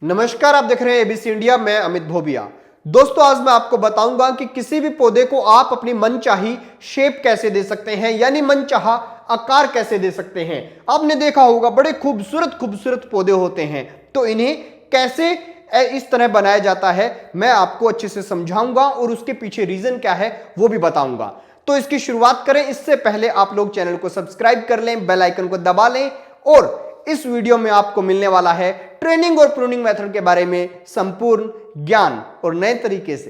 नमस्कार, आप देख रहे हैं एबीसी इंडिया। मैं अमित भोबिया। दोस्तों, आज मैं आपको बताऊंगा कि किसी भी पौधे को आप अपनी मनचाही शेप कैसे दे सकते हैं, यानी मनचाहा आकार कैसे दे सकते हैं। आपने देखा होगा बड़े खूबसूरत खूबसूरत पौधे होते हैं, तो इन्हें कैसे इस तरह बनाया जाता है मैं आपको अच्छे से समझाऊंगा और उसके पीछे रीजन क्या है वो भी बताऊंगा। तो इसकी शुरुआत करें। इससे पहले आप लोग चैनल को सब्सक्राइब कर लें, बेल आइकन को दबा लें और इस वीडियो में आपको मिलने वाला है ट्रेनिंग और प्रूनिंग मेथड के बारे में संपूर्ण ज्ञान और नए तरीके से।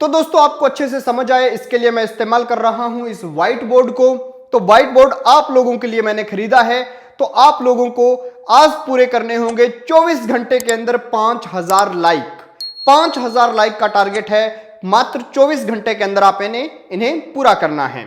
तो दोस्तों, आपको अच्छे से समझ आए इसके लिए मैं इस्तेमाल कर रहा हूं इस व्हाइट बोर्ड को। तो व्हाइट बोर्ड आप लोगों के लिए मैंने खरीदा है। तो आप लोगों को आज पूरे करने होंगे 24 घंटे के अंदर 5000 लाइक। 5000 लाइक का टारगेट है, मात्र 24 घंटे के अंदर आप इन्हें पूरा करना है।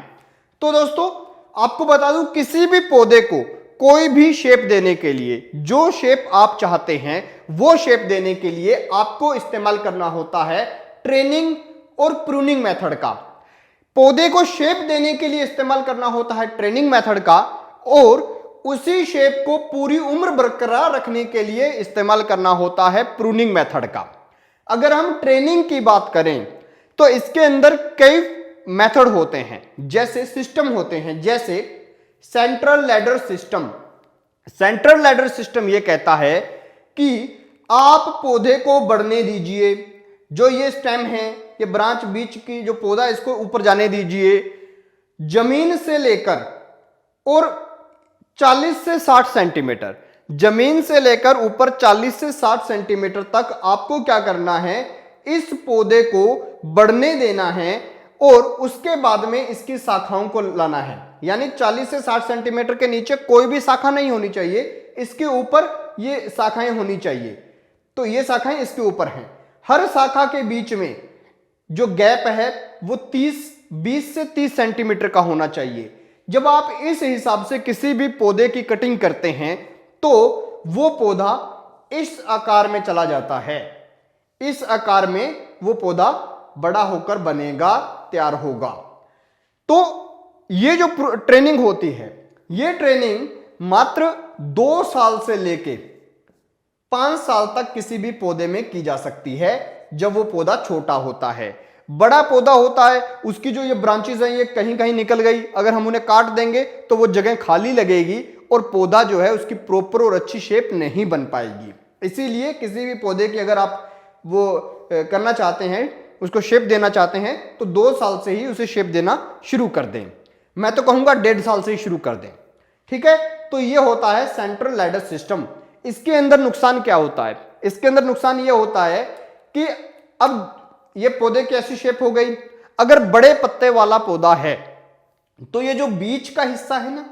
तो दोस्तों, आपको बता दूं, किसी भी पौधे को कोई भी शेप देने के लिए, जो शेप आप चाहते हैं वो शेप देने के लिए आपको इस्तेमाल करना होता है ट्रेनिंग और प्रूनिंग मेथड का। पौधे को शेप देने के लिए इस्तेमाल करना होता है ट्रेनिंग मेथड का, और उसी शेप को पूरी उम्र बरकरार रखने के लिए इस्तेमाल करना होता है प्रूनिंग मेथड का। अगर हम ट्रेनिंग की बात करें तो इसके अंदर कई मेथड होते हैं, जैसे सिस्टम होते हैं, जैसे central ladder system. Central ladder system यह कहता है कि आप पौधे को बढ़ने दीजिए, जो ये स्टेम है, ये ब्रांच बीच की जो पौधा है, इसको ऊपर जाने दीजिए जमीन से लेकर, और 40 से 60 सेंटीमीटर, जमीन से लेकर ऊपर 40 से 60 सेंटीमीटर तक आपको क्या करना है, इस पौधे को बढ़ने देना है और उसके बाद में इसकी शाखाओं को लाना है। यानी 40 से 60 सेंटीमीटर के नीचे कोई भी शाखा नहीं होनी चाहिए, इसके ऊपर ये शाखाएं होनी चाहिए। तो ये शाखाएं इसके ऊपर हैं। हर शाखा के बीच में जो गैप है वो 20 से 30 सेंटीमीटर का होना चाहिए। जब आप इस हिसाब से किसी भी पौधे की कटिंग करते हैं तो वो पौधा इस आकार में चला जाता है। इस आकार में वो पौधा बड़ा होकर बनेगा, तैयार होगा। तो ये जो ट्रेनिंग होती है, ये ट्रेनिंग मात्र 2 साल से लेके 5 साल तक किसी भी पौधे में की जा सकती है, जब वो पौधा छोटा होता है। बड़ा पौधा होता है, उसकी जो ये ब्रांचेस हैं ये कहीं कहीं निकल गई, अगर हम उन्हें काट देंगे तो वो जगह खाली लगेगी और पौधा जो है उसकी प्रॉपर और अच्छी शेप नहीं बन पाएगी। इसीलिए किसी भी पौधे की अगर आप वो करना चाहते हैं, उसको शेप देना चाहते हैं, तो 2 साल से ही उसे शेप देना शुरू कर दें। मैं तो कहूंगा 1.5 साल से ही शुरू कर दें। ठीक है, तो ये होता है सेंट्रल लैडर सिस्टम। इसके अंदर नुकसान क्या होता है? इसके अंदर नुकसान ये होता है कि अब ये पौधे की ऐसी शेप हो गई, अगर बड़े पत्ते वाला पौधा है तो ये जो बीच का हिस्सा है ना,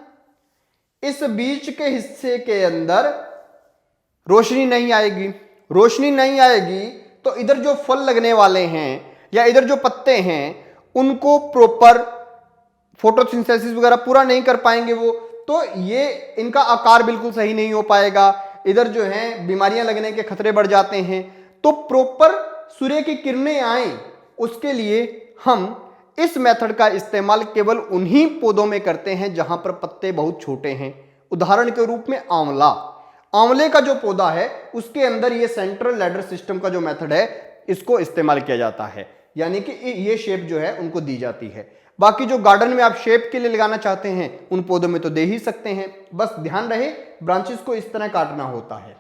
इस बीच के हिस्से के अंदर रोशनी नहीं आएगी। रोशनी नहीं आएगी तो इधर जो फल लगने वाले हैं या इधर जो पत्ते हैं उनको प्रॉपर फोटोसिंथेसिस वगैरह पूरा नहीं कर पाएंगे वो, तो ये इनका आकार बिल्कुल सही नहीं हो पाएगा। इधर जो है बीमारियां लगने के खतरे बढ़ जाते हैं। तो प्रॉपर सूर्य की किरणें आए, उसके लिए हम इस मेथड का इस्तेमाल केवल उन्हीं पौधों में करते हैं जहां पर पत्ते बहुत छोटे हैं। उदाहरण के रूप में आंवला। आंवले का जो पौधा है उसके अंदर ये सेंट्रल लैडर सिस्टम का जो मेथड है इसको इस्तेमाल किया जाता है, यानी कि ये शेप जो है उनको दी जाती है। बाकी जो गार्डन में आप शेप के लिए लगाना चाहते हैं उन पौधों में तो दे ही सकते हैं, बस ध्यान रहे ब्रांचेस को इस तरह काटना होता है।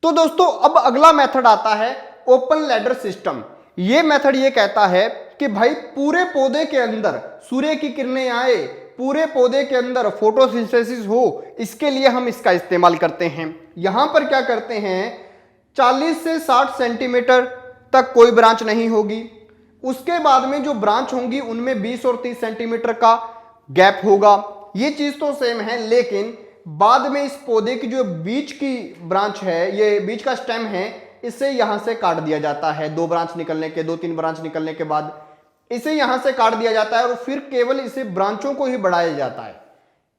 तो दोस्तों, अब अगला मेथड आता है ओपन लैडर सिस्टम। ये मेथड ये कहता है कि भाई पूरे पौधे के अंदर सूर्य की किरणें आए, पूरे पौधे के अंदर फोटोसिंथेसिस हो, इसके लिए हम इसका इस्तेमाल करते हैं। यहां पर क्या करते हैं, 40 से 60 सेंटीमीटर तक कोई ब्रांच नहीं होगी। उसके बाद में जो ब्रांच होंगी उनमें 20 और 30 सेंटीमीटर का गैप होगा। ये चीज तो सेम है, लेकिन बाद में इस पौधे की जो बीच की ब्रांच है, ये बीच का स्टेम है, इसे यहां से काट दिया जाता है। 2 ब्रांच निकलने के, 2-3 ब्रांच निकलने के बाद इसे यहां से काट दिया जाता है और फिर केवल इसे ब्रांचों को ही बढ़ाया जाता है।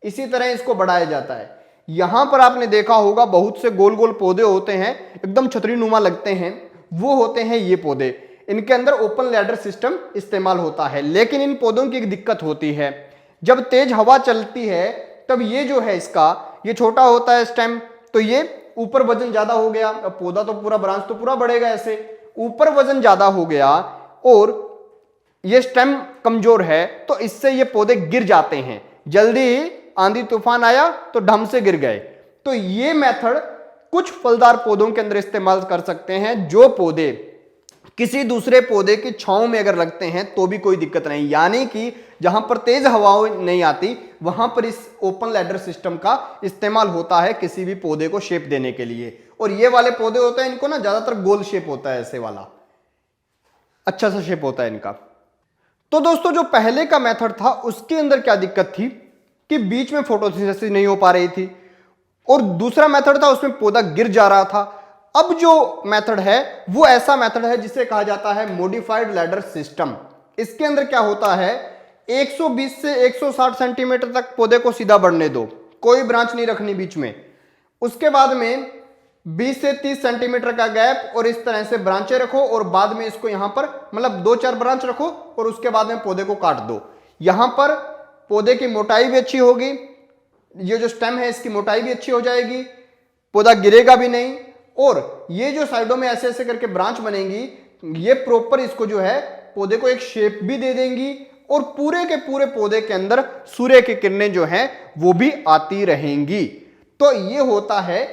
इसी तरह इसको बढ़ाया जाता है। यहां पर आपने देखा होगा बहुत से गोल गोल पौधे होते हैं, एकदम छतरी नुमा लगते हैं, वो होते हैं ये पौधे। इनके अंदर ओपन लैडर सिस्टम इस्तेमाल होता है। लेकिन इन पौधों की एक दिक्कत होती है, जब तेज हवा चलती है तब ये जो है इसका, ये छोटा होता है स्टेम, तो ये ऊपर वजन ज्यादा हो गया, अब पौधा तो पूरा ब्रांच तो पूरा बढ़ेगा, ऐसे ऊपर वजन ज्यादा हो गया और ये स्टेम कमजोर है तो इससे ये पौधे गिर जाते हैं, जल्दी ही आंधी तूफान आया तो ढम से गिर गए। तो ये मेथड कुछ फलदार पौधों के अंदर इस्तेमाल कर सकते हैं, जो पौधे किसी दूसरे पौधे की छांव में अगर लगते हैं तो भी कोई दिक्कत नहीं, यानी कि जहां पर तेज हवाएं नहीं आती वहां पर इस ओपन लैडर सिस्टम का इस्तेमाल होता है किसी भी पौधे को शेप देने के लिए। और ये वाले पौधे होते हैं, इनको ना ज्यादातर गोल शेप होता है, ऐसे वाला अच्छा सा शेप होता है इनका। तो दोस्तों जो पहले का मेथड था उसके अंदर क्या दिक्कत थी कि बीच में फोटोसिंथेसिस नहीं हो पा रही थी, और दूसरा मेथड था उसमें पौधा गिर जा रहा था। अब जो मेथड है वो ऐसा मेथड है जिसे कहा जाता है मॉडिफाइड लैडर सिस्टम। इसके अंदर क्या होता है, 120 से 160 सेंटीमीटर तक पौधे को सीधा बढ़ने दो, कोई ब्रांच नहीं रखनी बीच में। उसके बाद में 20 से 30 सेंटीमीटर का गैप और इस तरह से ब्रांचें रखो, और बाद में इसको यहां पर मतलब 2-4 ब्रांच रखो और उसके बाद में पौधे को काट दो। यहां पर पौधे की मोटाई भी अच्छी होगी, ये जो स्टेम है इसकी मोटाई भी अच्छी हो जाएगी, पौधा गिरेगा भी नहीं, और ये जो साइडों में ऐसे ऐसे करके ब्रांच बनेंगी ये प्रॉपर इसको जो है पौधे को एक शेप भी दे देंगी, और पूरे के पूरे पौधे के अंदर सूर्य की किरणें जो हैं वो भी आती रहेंगी। तो ये होता है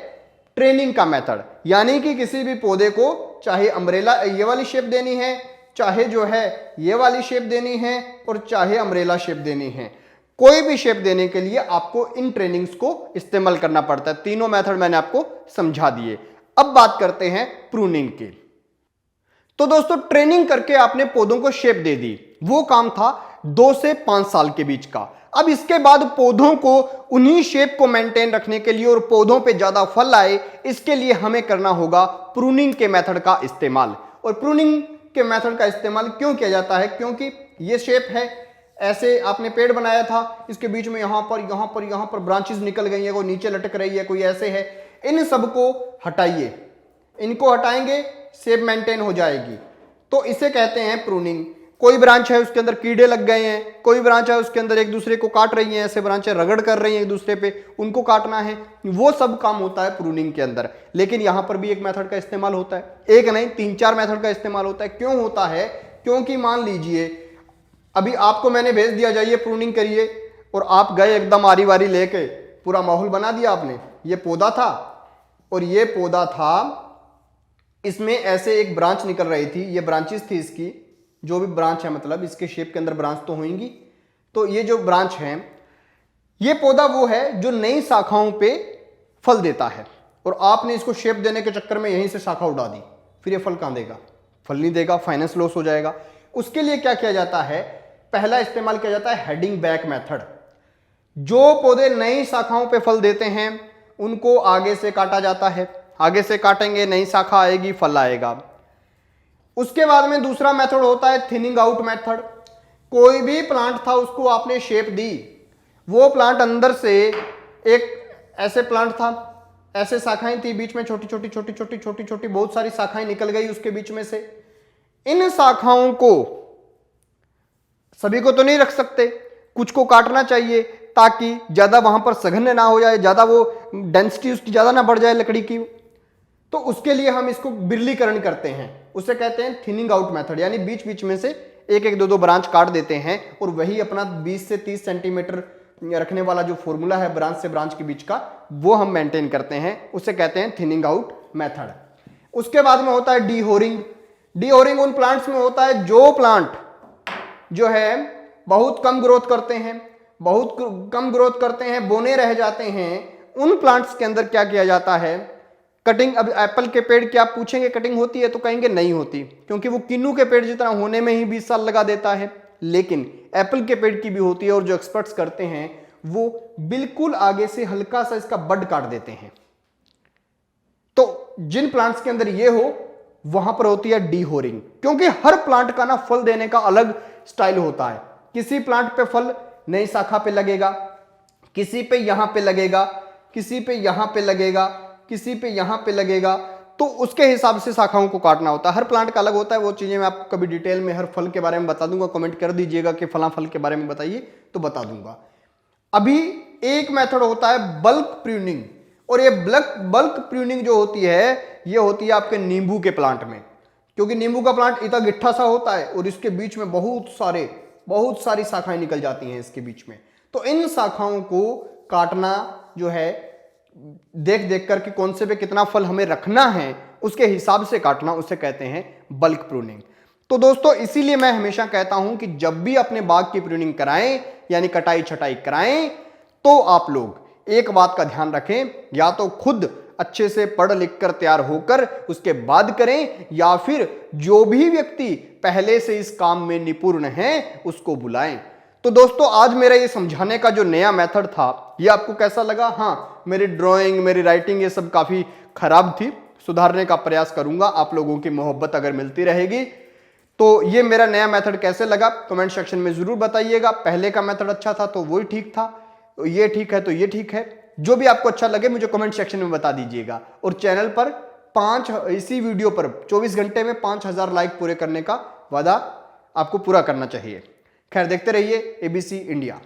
ट्रेनिंग का मेथड, यानी कि किसी भी पौधे को चाहे अम्ब्रेला ये वाली शेप देनी है, चाहे जो है ये वाली शेप देनी है, और चाहे अम्ब्रेला शेप देनी है, कोई भी शेप देने के लिए आपको इन ट्रेनिंग्स को इस्तेमाल करना पड़ता है। तीनों मेथड मैंने आपको समझा दिए। अब बात करते हैं प्रूनिंग की। तो दोस्तों ट्रेनिंग करके आपने पौधों को शेप दे दी, वो काम था 2 से 5 साल के बीच का। अब इसके बाद पौधों को उन्हीं शेप को मेंटेन रखने के लिए और पौधों पे ज्यादा फल आए, इसके लिए हमें करना होगा प्रूनिंग के मेथड का इस्तेमाल। और प्रूनिंग के मेथड का इस्तेमाल क्यों किया जाता है, क्योंकि ये शेप है, ऐसे आपने पेड़ बनाया था, इसके बीच में यहां पर ब्रांचेस निकल गई है, कोई नीचे लटक रही है, कोई ऐसे है, इन सबको हटाइए, इनको हटाएंगे शेप मेंटेन हो जाएगी। तो इसे कहते हैं प्रूनिंग। कोई ब्रांच है उसके अंदर कीड़े लग गए हैं, कोई ब्रांच है उसके अंदर एक दूसरे को काट रही हैं, ऐसे ब्रांचें रगड़ कर रही हैं एक दूसरे पे, उनको काटना है, वो सब काम होता है प्रूनिंग के अंदर। लेकिन यहां पर भी एक मेथड का इस्तेमाल होता है, एक नहीं 3-4 मेथड का इस्तेमाल होता है। क्यों होता है, क्योंकि मान लीजिए अभी आपको मैंने भेज दिया जाइए प्रूनिंग करिए, और आप गए एकदम आरी वारी लेके पूरा माहौल बना दिया आपने। ये पौधा था और ये पौधा था, इसमें ऐसे एक ब्रांच निकल रही थी, ये ब्रांचेस थी इसकी, जो भी ब्रांच है मतलब इसके शेप के अंदर ब्रांच तो होंगी। तो ये जो ब्रांच है, ये पौधा वो है जो नई शाखाओं पे फल देता है, और आपने इसको शेप देने के चक्कर में यहीं से शाखा उड़ा दी, फिर ये फल कहां देगा, फल नहीं देगा, फाइनेंस लॉस हो जाएगा। उसके लिए क्या किया जाता है, पहला इस्तेमाल किया जाता है हेडिंग बैक मेथड। जो पौधे नई शाखाओं पे फल देते हैं उनको आगे से काटा जाता है, आगे से काटेंगे नई शाखा आएगी, फल आएगा। उसके बाद में दूसरा मेथड होता है थिनिंग आउट मेथड। कोई भी प्लांट था उसको आपने शेप दी, वो प्लांट अंदर से एक ऐसे प्लांट था, ऐसे शाखाएं थी, बीच में छोटी छोटी बहुत सारी शाखाएं निकल गई उसके बीच में से। इन शाखाओं को सभी को तो नहीं रख सकते, कुछ को काटना चाहिए ताकि ज्यादा वहां पर सघन ना हो जाए, ज्यादा वो डेंसिटी उसकी ज्यादा ना बढ़ जाए लकड़ी की। तो उसके लिए हम इसको बिरलीकरण करते हैं, उसे कहते हैं थिनिंग आउट मेथड, यानी बीच बीच में से एक एक दो ब्रांच काट देते हैं, और वही अपना 20 से 30 सेंटीमीटर रखने वाला जो फॉर्मूला है ब्रांच से ब्रांच के बीच का, वो हम मेंटेन करते हैं, उसे कहते हैं थिनिंग आउट मेथड। उसके बाद में होता है डीहोरिंग। डीहोरिंग उन प्लांट्स में होता है जो प्लांट जो है बहुत कम ग्रोथ करते हैं, बोने रह जाते हैं, उन प्लांट्स के अंदर क्या किया जाता है, कटिंग। अब एप्पल के पेड़ की आप पूछेंगे कटिंग होती है तो कहेंगे नहीं होती, क्योंकि वो किन्नू के पेड़ जितना होने में ही 20 साल लगा देता है, लेकिन एप्पल के पेड़ की भी होती है, और जो एक्सपर्ट्स करते हैं वो बिल्कुल आगे से हल्का सा इसका बड काट देते हैं। तो जिन प्लांट्स के अंदर ये हो वहां पर होती है डीहोरिंग, क्योंकि हर प्लांट का ना फल देने का अलग स्टाइल होता है। किसी प्लांट पे फल नई शाखा पे लगेगा, किसी पे यहां पे लगेगा, किसी पे यहां पे लगेगा, किसी पे यहां पे लगेगा, तो उसके हिसाब से शाखाओं को काटना होता है। हर प्लांट का अलग होता है, वो चीजें मैं आपको कभी डिटेल में हर फल के बारे में बता दूंगा, कमेंट कर दीजिएगा कि फला फल के बारे में बताइए तो बता दूंगा। अभी एक मेथड होता है बल्क प्रूनिंग, और ये बल्क प्रूनिंग जो होती है ये होती है आपके नींबू के प्लांट में, क्योंकि नींबू का प्लांट इतना गिट्ठा सा होता है और इसके बीच में बहुत सारी शाखाएं निकल जाती हैं इसके बीच में। तो इन शाखाओं को काटना जो है देख देख कर कि कौन से पे कितना फल हमें रखना है उसके हिसाब से काटना, उसे कहते हैं बल्क प्रूनिंग। तो दोस्तों इसीलिए मैं हमेशा कहता हूं कि जब भी अपने बाग की प्रूनिंग कराएं यानी कटाई छटाई कराएं तो आप लोग एक बात का ध्यान रखें, या तो खुद अच्छे से पढ़ लिख कर तैयार होकर उसके बाद करें, या फिर जो भी व्यक्ति पहले से इस काम में निपुण है उसको बुलाएं। तो दोस्तों आज मेरा ये समझाने का जो नया मेथड था ये आपको कैसा लगा? हाँ, मेरी ड्राइंग मेरी राइटिंग ये सब काफी खराब थी, सुधारने का प्रयास करूंगा। आप लोगों की मोहब्बत अगर मिलती रहेगी तो ये मेरा नया मेथड कैसे लगा कमेंट सेक्शन में जरूर बताइएगा। पहले का मेथड अच्छा था तो वही ठीक था, तो ये ठीक है तो ये ठीक है, जो भी आपको अच्छा लगे मुझे कमेंट सेक्शन में बता दीजिएगा। और चैनल पर इसी वीडियो पर 24 घंटे में 5000 लाइक पूरे करने का वादा आपको पूरा करना चाहिए। खैर देखते रहिए ABC इंडिया।